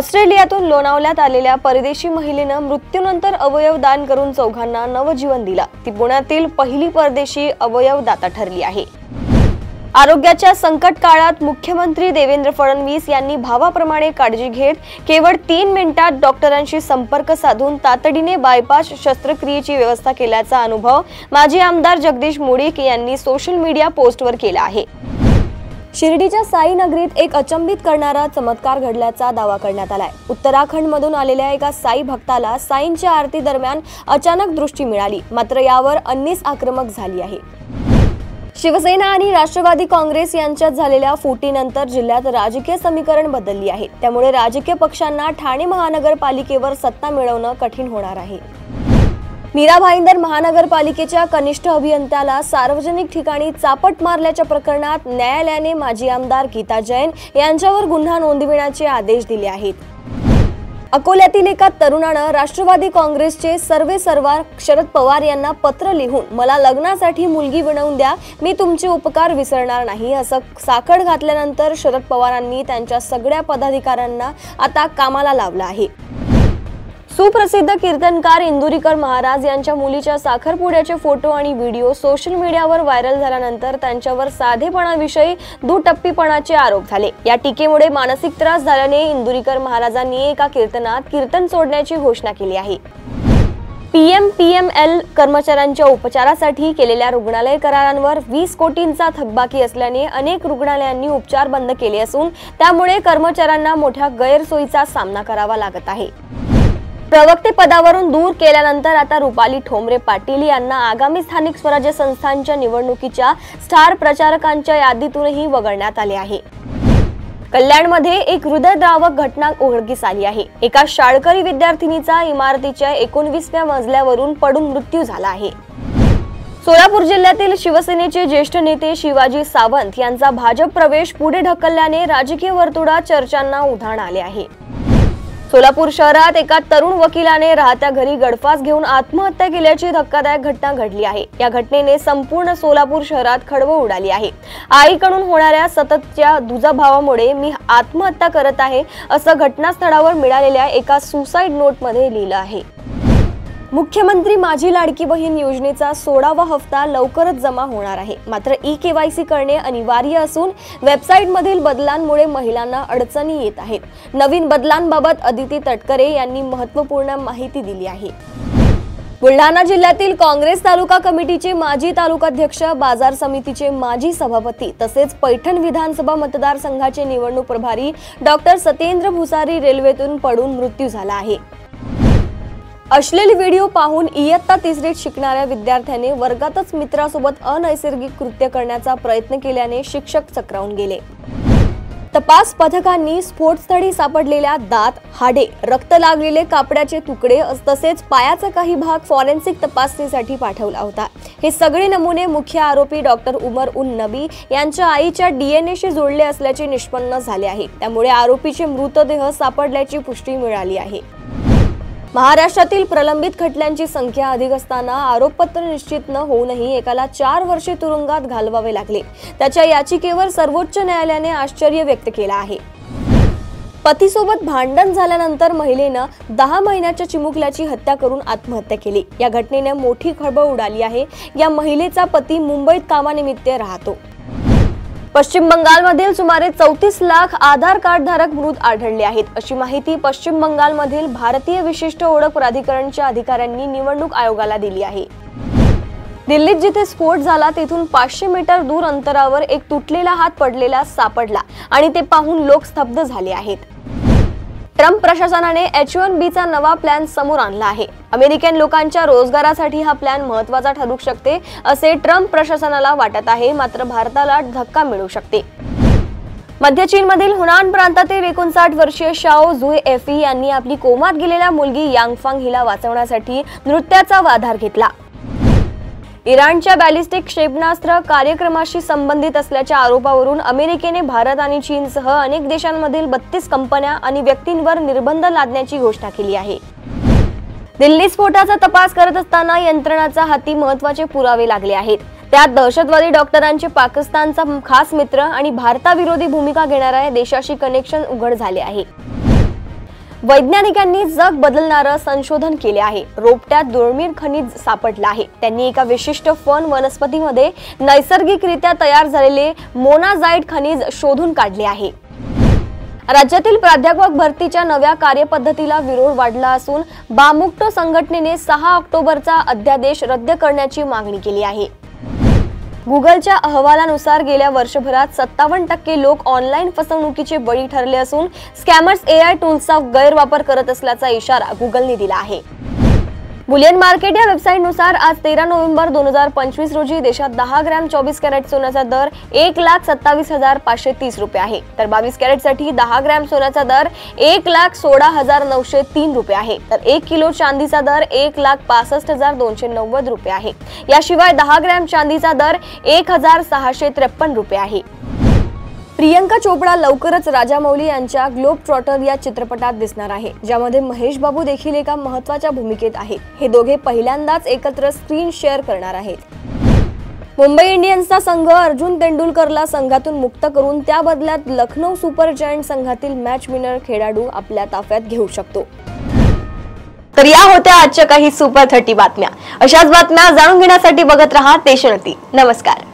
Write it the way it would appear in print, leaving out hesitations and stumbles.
ऑस्ट्रेलियातून लोणावल्यात आलेल्या परदेशी महिलेनं मृत्यूनंतर अवयव दान करून चौघांना नवजीवन दिलं। ती पुण्यातील पहिली परदेशी अवयवदाता ठरली आहे। आरोग्याच्या संकट काळात मुख्यमंत्री देवेंद्र फडणवीस यांनी भावाप्रमाणे काळजी घेत केवळ 3 मिनिटात डॉक्टरांशी संपर्क साधून तातडीने बायपास शस्त्रक्रियेची व्यवस्था केल्याचा अनुभव माजी आमदार जगदीश मुळीक यांनी सोशल मीडिया पोस्टवर केला आहे। शिर्डीच्या साई नगरीत एक अचंबित करणारा चमत्कार घडल्याचा दावा करण्यात आलाय। उत्तराखंडमधून आलेल्या एका साई भक्ताला साईंच्या आरती दरम्यान अचानक दृष्टी मिळाली, मात्र यावर अन्नीस आक्रमक झाली आहे। शिवसेना आणि राष्ट्रवादी काँग्रेस यांच्यात झालेल्या फुटीनंतर जिल्ह्यात राजकीय समीकरण बदलली आहे। त्यामुळे राजकीय पक्षांना ठाणे महानगरपालिकेवर सत्ता मिळवणं कठीण होणार आहे। मीरा भाईंदर महानगरपालिकेच्या कनिष्ठ अभियंत्याला सार्वजनिक ठिकाणी चापट मारल्याच्या प्रकरणात न्यायालयाने माजी आमदार गीता जैन यांच्यावर गुन्हा नोंदविण्याचे आदेश दिले आहेत। अकोल्यातील एका तरुणानं राष्ट्रवादी काँग्रेसचे सर्वेसर्वा शरद पवार यांना पत्र लिहून मला लग्नासाठी मुलगी बनवून द्या, मी तुमचे उपकार विसरणार नाही असं साकड घातल्यानंतर शरद पवारांनी त्यांच्या सगळ्या पदाधिकाऱ्यांना आता कामाला लावलं आहे। सुप्रसिद्ध कीर्तनकार इंदुरीकर महाराज यांच्या मुलीच्या साखरपुड्याचे फोटो आणि व्हिडिओ सोशल मीडियावर व्हायरल झाल्यानंतर त्यांच्यावर साधेपणाविषयी दुटप्पीपणाचे आरोप झाले। या टीकेमुळे मानसिक त्रास झाल्याने इंदुरीकर महाराजांनी एका कीर्तनात कीर्तन सोडण्याची घोषणा केली आहे। पीएमएल कर्मचाऱ्यांच्या उपचारासाठी केलेल्या रुग्णालय करारांवर 20 कोटींचा थकबाकी असल्याने अनेक रुग्णालयांनी उपचार बंद केले असून त्यामुळे कर्मचाऱ्यांना मोठ्या गैरसोयीचा सामना करावा लागत आहे। प्रवक्ते पदावरून दूर केल्यानंतर आता रुपाली ठोंबरे पाटील यांना आगामी स्थानिक स्वराज्य संस्थांच्या निवडणुकीच्या स्टार प्रचारकांच्या यादीतूनही वगळण्यात आले आहे। कल्याणमध्ये एक हृदयद्रावक घटना उघडकीस आली आहे। एका शाळकरी विद्यार्थिनीचा इमारतीच्या 19व्या मजल्यावरून पडून मृत्यू झाला आहे। सोलापूर जिल्ह्यातील शिवसेनेचे ज्येष्ठ नेते शिवाजी सावंत यांचा भाजप प्रवेश पुढे ढकलल्याने राजकीय वर्तुळात चर्चांना उधाण आले आहे। सोलापूर शहरात एका तरुण वकिलाने राहत्या घरी गळफास घेऊन आत्महत्या केल्याची धक्कादायक घटना घडली आहे। या घटनेने संपूर्ण सोलापूर शहरात खळबळ उडाली आहे। आईकडून होणाऱ्या सततच्या दुजाभावामुळे मी आत्महत्या करत आहे असं घटनास्थळावर मिळालेल्या एका सुसाईड नोटमध्ये लिहिलं आहे। मुख्यमंत्री माझी लाडकी बहीण योजनेचा 16वा हप्ता लवकरच जमा होणार आहे। मात्र ई-केवायसी करणे अनिवार्य असून वेबसाईटमधील बदलांमुळे महिलांना अडचणी येत आहेत। नवीन बदलांबाबत अदिती तटकरे यांनी महत्त्वपूर्ण माहिती दिली आहे। बुलढाणा जिल्ह्यातील काँग्रेस तालुका कमिटीचे माजी तालुकाध्यक्ष, बाजार समितीचे माजी सभापती तसेच पैठण विधानसभा मतदारसंघाचे निवडणूक प्रभारी डॉक्टर सत्येंद्र भुसारी रेल्वेतून पडून मृत्यू झाला आहे। अश्लील व्हिडिओ पाहून इयत्ता 3रीत शिकणाऱ्या विद्यार्थ्याने वर्गातच मित्रासोबत अनैसर्गिक कृत्य करण्याचा प्रयत्न केल्याने शिक्षक चक्रावून गेले। तपास पथकांनी स्फोटस्थळी सापडलेल्या दात, हाडे, रक्त लागलेले कापडाचे तुकडे तसेच पायाचा काही भाग फॉरेन्सिक तपासणीसाठी पाठवला होता। हे सगळे नमुने मुख्य आरोपी डॉक्टर उमर उन नबी यांच्या आईच्या DNA जोडले असल्याचे निष्पन्न झाले आहे। त्यामुळे आरोपीचे मृतदेह सापडल्याची पुष्टी मिळाली आहे। महाराष्ट्रातील प्रलंबित खटल्यांची संख्या अधिक असताना आरोपपत्र निश्चित न होऊनही एकाला 4 वर्षे तुरुंगात घालवावे लागले। त्याच्या याचिकेवर सर्वोच्च न्यायालयाने आश्चर्य व्यक्त केलं आहे। पतीसोबत भांडण झाल्यानंतर महिलेनं 10 महिन्याच्या चिमुकल्याची हत्या करून आत्महत्या केली। या घटनेने मोठी खळबळ उडाली आहे। या महिलेचा पती मुंबईत कामानिमित्त राहतो। पश्चिम बंगालमधील सुमारे 34 लाख आधार कार्ड धारक मृत आढळले आहेत, अशी माहिती पश्चिम बंगालमधील भारतीय विशिष्ट ओळख प्राधिकरणच्या अधिकाऱ्यांनी निवडणूक आयोगाला दिली आहे। दिल्लीत जिथे स्फोट झाला तिथून 500 मीटर दूर अंतरावर एक तुटलेला हात पडलेला सापडला आणि ते पाहून लोक स्तब्ध झाले आहेत। ट्रम्प प्रशासनाने H1Bचा नवा प्लॅन समोर आणला आहे। अमेरिकन लोकांच्या रोजगारासाठी हा प्लॅन महत्त्वाचा ठरू शकते असे ट्रम्प प्रशासनाला वाटत आहे, मात्र भारताला धक्का मिळू शकते। मध्य चीनमधील हुनान प्रांतातील 59 वर्षीय शाओ झुई एफी यांनी आपली कोमात गेलेल्या मुलगी यांगफांग हिला वाचवण्यासाठी नृत्याचा आधार घेतला। इराणच्या बॅलिस्टिक क्षेपणास्त्र कार्यक्रमाशी संबंधित असल्याच्या आरोपावरून अमेरिकेने भारत आणि चीनसह अनेक देशांमधील 32 कंपन्या आणि व्यक्तींवर निर्बंध लादण्याची घोषणा केली आहे। दिल्ली स्फोटाचा तपास करत असताना यंत्रणाचा हाती महत्त्वाचे पुरावे लागले आहेत। त्यात दहशतवादी डॉक्टरांचे पाकिस्तानचा खास मित्र आणि भारताविरोधी भूमिका घेणाऱ्या देशाशी कनेक्शन उघड झाले आहे। वैज्ञानिकांनी जग बदलणारं संशोधन केले आहे। रोपट्यात दुर्मिळ खनिज सापडलं आहे। त्यांनी एका विशिष्ट फन वनस्पतीमध्ये नैसर्गिकरित्या तयार झालेले मोनाझाइट खनिज शोधून काढले आहे। राज्यातील प्राध्यापक भरतीच्या नव्या कार्यपद्धतीला विरोध वाढला असून बामुक्तो संघटनेने 6 ऑक्टोबरचा अध्यादेश रद्द करण्याची मागणी केली आहे। गुगलच्या अहवालानुसार गेल्या वर्षभरात 57% लोक ऑनलाईन फसवणुकीचे बळी ठरले असून स्कॅमर्स AI टूल्सचा गैरवापर करत असल्याचा इशारा गुगलने दिला आहे। बुलियन मार्केट या वेबसाईटनुसार आज 13 नोव्हेंबर 2025 रोजी देशात 10 ग्रॅम 24 कॅरेट सोन्याचा दर 1,27,530 रुपये आहे, तर 22 कॅरेटसाठी 10 ग्रॅम सोन्याचा दर 1,16,903 रुपये आहे, तर 1 किलो चांदीचा दर 1,65,290 रुपये आहे। याशिवाय 10 ग्रॅम चांदीचा दर 1,653 रुपये आहे। प्रियंका चोपडा लवकरच राजामौली यांच्या ग्लोब ट्रॉटर या चित्रपटात दिसणार आहे, ज्यामध्ये महेश बाबू देखील एका महत्त्वाच्या भूमिकेत आहे। हे दोघे पहिल्यांदाच एकत्र स्क्रीन शेअर करणार आहेत। मुंबई इंडियन्सचा संघ अर्जुन तेंडुलकरला संघातून मुक्त करून त्या बदल्यात लखनौ सुपर जायंट संघातील मॅच विनर खेळाडू आपल्या ताफ्यात घेऊ शकतो। तर या होत्या आजच्या काही सुपर 30 बातम्या। अशाच बातम्या जाणून घेण्यासाठी बघत रहा देशोन्नती। नमस्कार।